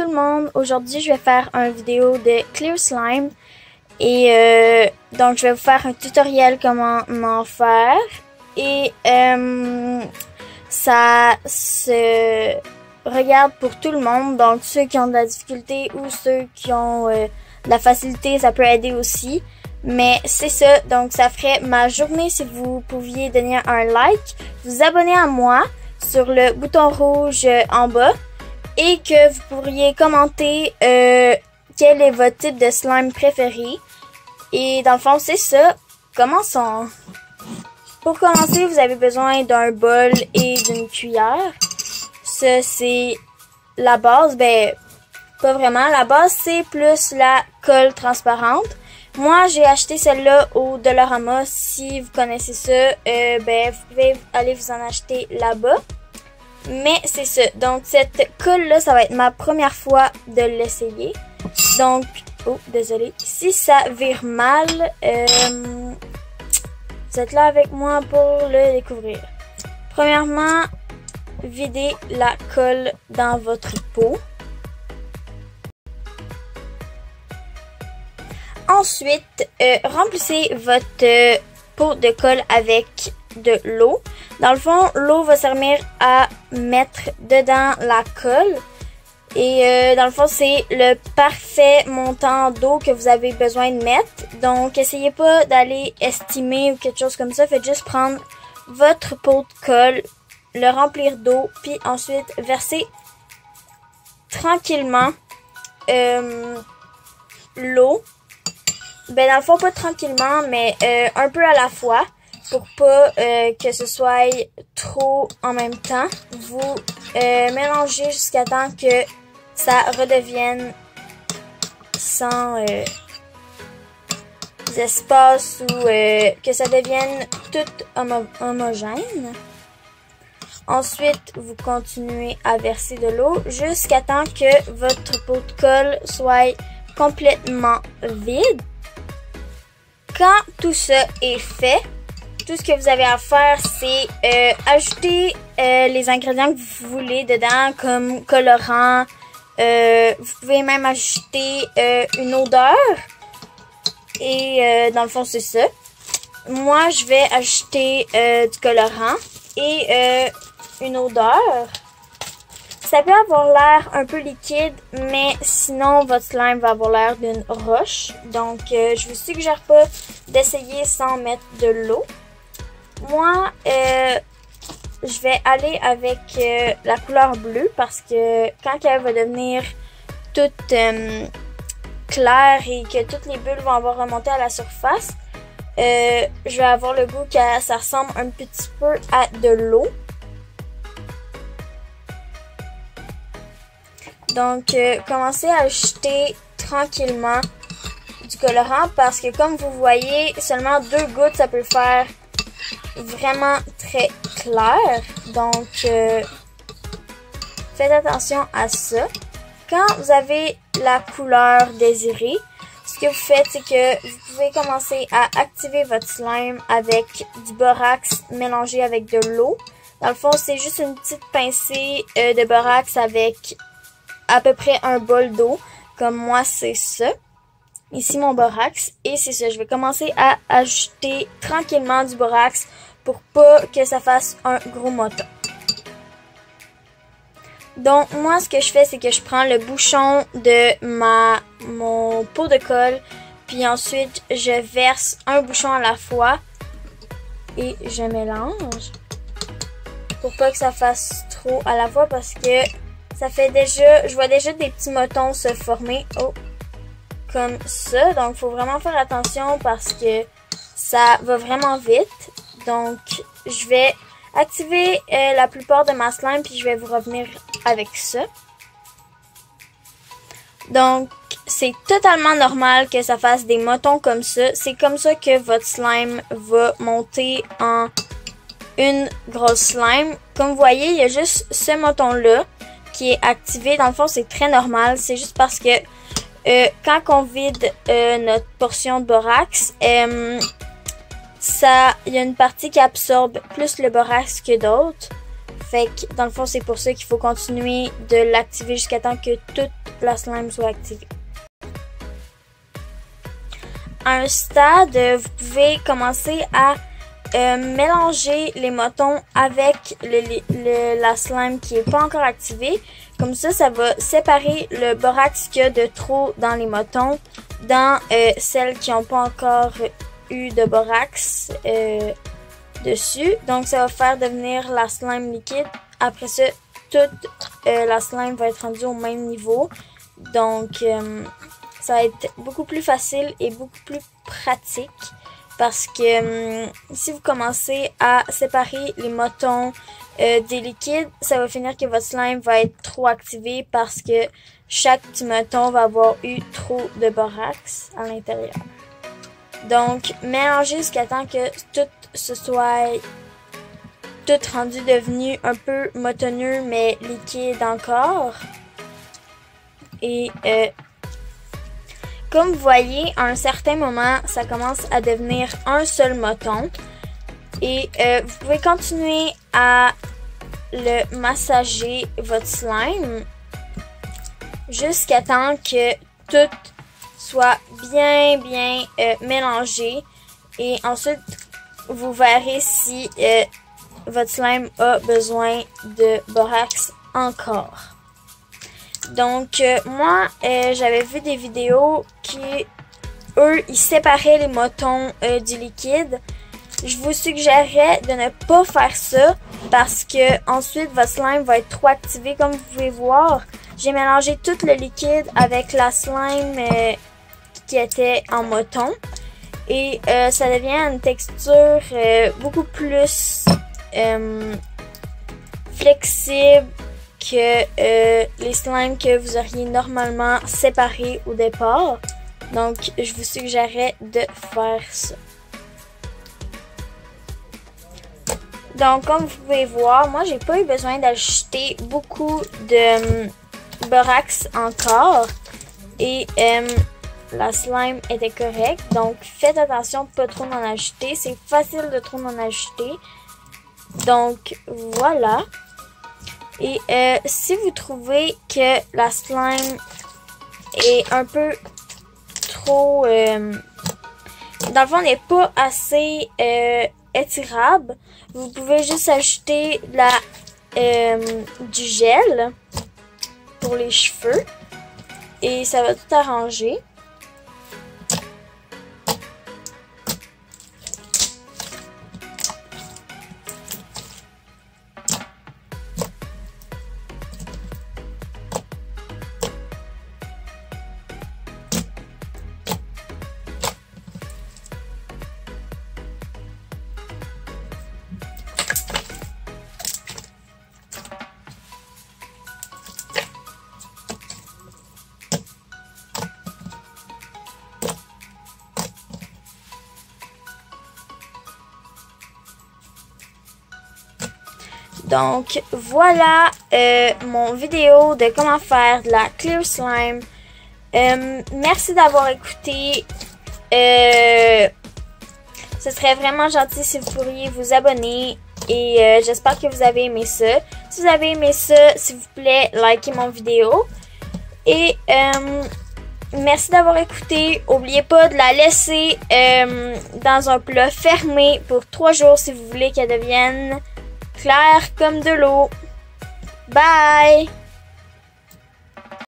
tout le monde, aujourd'hui je vais faire une vidéo de Clear Slime et donc je vais vous faire un tutoriel comment en faire et ça se regarde pour tout le monde, donc ceux qui ont de la difficulté ou ceux qui ont de la facilité, ça peut aider aussi. Mais c'est ça, donc ça ferait ma journée si vous pouviez donner un like, vous abonner à moi sur le bouton rouge en bas et que vous pourriez commenter quel est votre type de slime préféré. Et dans le fond, c'est ça. Commençons. Pour commencer, vous avez besoin d'un bol et d'une cuillère. Ça, c'est la base. Ben, pas vraiment. La base, c'est plus la colle transparente. Moi, j'ai acheté celle-là au Dollarama. Si vous connaissez ça, ben, vous pouvez aller vous en acheter là-bas. Mais c'est ça. Donc, cette colle-là, ça va être ma première fois de l'essayer. Donc, oh, désolé. Si ça vire mal, vous êtes là avec moi pour le découvrir. Premièrement, videz la colle dans votre pot. Ensuite, remplissez votre pot de colle avec de l'eau. Dans le fond, l'eau va servir à mettre dedans la colle. Et dans le fond, c'est le parfait montant d'eau que vous avez besoin de mettre. Donc, essayez pas d'aller estimer ou quelque chose comme ça. Faites juste prendre votre pot de colle, le remplir d'eau, puis ensuite verser tranquillement l'eau. Ben dans le fond, pas tranquillement, mais un peu à la fois pour pas que ce soit trop en même temps. Vous mélangez jusqu'à temps que ça redevienne sans espace ou que ça devienne tout homogène. Ensuite, vous continuez à verser de l'eau jusqu'à temps que votre pot de colle soit complètement vide. Quand tout ça est fait, tout ce que vous avez à faire, c'est ajouter les ingrédients que vous voulez dedans, comme colorant. Vous pouvez même ajouter une odeur. Et dans le fond, c'est ça. Moi, je vais ajouter du colorant et une odeur. Ça peut avoir l'air un peu liquide, mais sinon, votre slime va avoir l'air d'une roche. Donc, je vous suggère pas d'essayer sans mettre de l'eau. Moi, je vais aller avec la couleur bleue parce que quand elle va devenir toute claire et que toutes les bulles vont avoir remonté à la surface, je vais avoir le goût que ça ressemble un petit peu à de l'eau. Donc, commencez à ajouter tranquillement du colorant parce que comme vous voyez, seulement 2 gouttes, ça peut faire vraiment très clair. Donc, faites attention à ça. Quand vous avez la couleur désirée, ce que vous faites, c'est que vous pouvez commencer à activer votre slime avec du borax mélangé avec de l'eau. Dans le fond, c'est juste une petite pincée de borax avec à peu près un bol d'eau, comme moi c'est ça. Ici mon borax, et c'est ça, je vais commencer à ajouter tranquillement du borax pour pas que ça fasse un gros moton. Donc moi ce que je fais, c'est que je prends le bouchon de mon pot de colle, puis ensuite je verse un bouchon à la fois et je mélange pour pas que ça fasse trop à la fois parce que ça fait déjà, je vois déjà des petits motons se former, oh, comme ça. Donc, il faut vraiment faire attention parce que ça va vraiment vite. Donc, je vais activer la plupart de ma slime puis je vais vous revenir avec ça. Donc, c'est totalement normal que ça fasse des motons comme ça. C'est comme ça que votre slime va monter en une grosse slime. Comme vous voyez, il y a juste ce moton-là qui est activé. Dans le fond, c'est très normal. C'est juste parce que quand on vide notre portion de borax, il y a une partie qui absorbe plus le borax que d'autres. Fait que dans le fond, c'est pour ça qu'il faut continuer de l'activer jusqu'à temps que tout la slime soit activée. À un stade, vous pouvez commencer à mélanger les motons avec la slime qui n'est pas encore activée. Comme ça va séparer le borax qu'il y a de trop dans les motons dans celles qui n'ont pas encore eu de borax dessus. Donc ça va faire devenir la slime liquide. Après ça, toute la slime va être rendue au même niveau. Donc ça va être beaucoup plus facile et beaucoup plus pratique. Parce que si vous commencez à séparer les motons des liquides, ça va finir que votre slime va être trop activé parce que chaque petit moton va avoir eu trop de borax à l'intérieur. Donc, mélangez jusqu'à temps que tout se soit tout rendu devenu un peu motonneux mais liquide encore. Et comme vous voyez, à un certain moment, ça commence à devenir un seul moton. Et vous pouvez continuer à le massager, votre slime, jusqu'à temps que tout soit bien mélangé. Et ensuite, vous verrez si votre slime a besoin de borax encore. Donc, moi, j'avais vu des vidéos qui, eux, ils séparaient les motons du liquide. Je vous suggérerais de ne pas faire ça parce que ensuite, votre slime va être trop activé. Comme vous pouvez voir, j'ai mélangé tout le liquide avec la slime qui était en moton. Et ça devient une texture beaucoup plus flexible que les slimes que vous auriez normalement séparés au départ. Donc, je vous suggérerais de faire ça. Donc, comme vous pouvez voir, moi, j'ai pas eu besoin d'ajouter beaucoup de borax encore. Et la slime était correcte. Donc, faites attention de pas trop en ajouter. C'est facile de trop en ajouter. Donc, voilà. Et si vous trouvez que la slime est un peu trop... dans le fond, n'est pas assez étirable, vous pouvez juste ajouter du gel pour les cheveux. Et ça va tout arranger. Donc, voilà mon vidéo de comment faire de la clear slime. Merci d'avoir écouté. Ce serait vraiment gentil si vous pourriez vous abonner. Et j'espère que vous avez aimé ça. Si vous avez aimé ça, s'il vous plaît, likez mon vidéo. Et merci d'avoir écouté. N'oubliez pas de la laisser dans un plat fermé pour 3 jours si vous voulez qu'elle devienne claire comme de l'eau. Bye!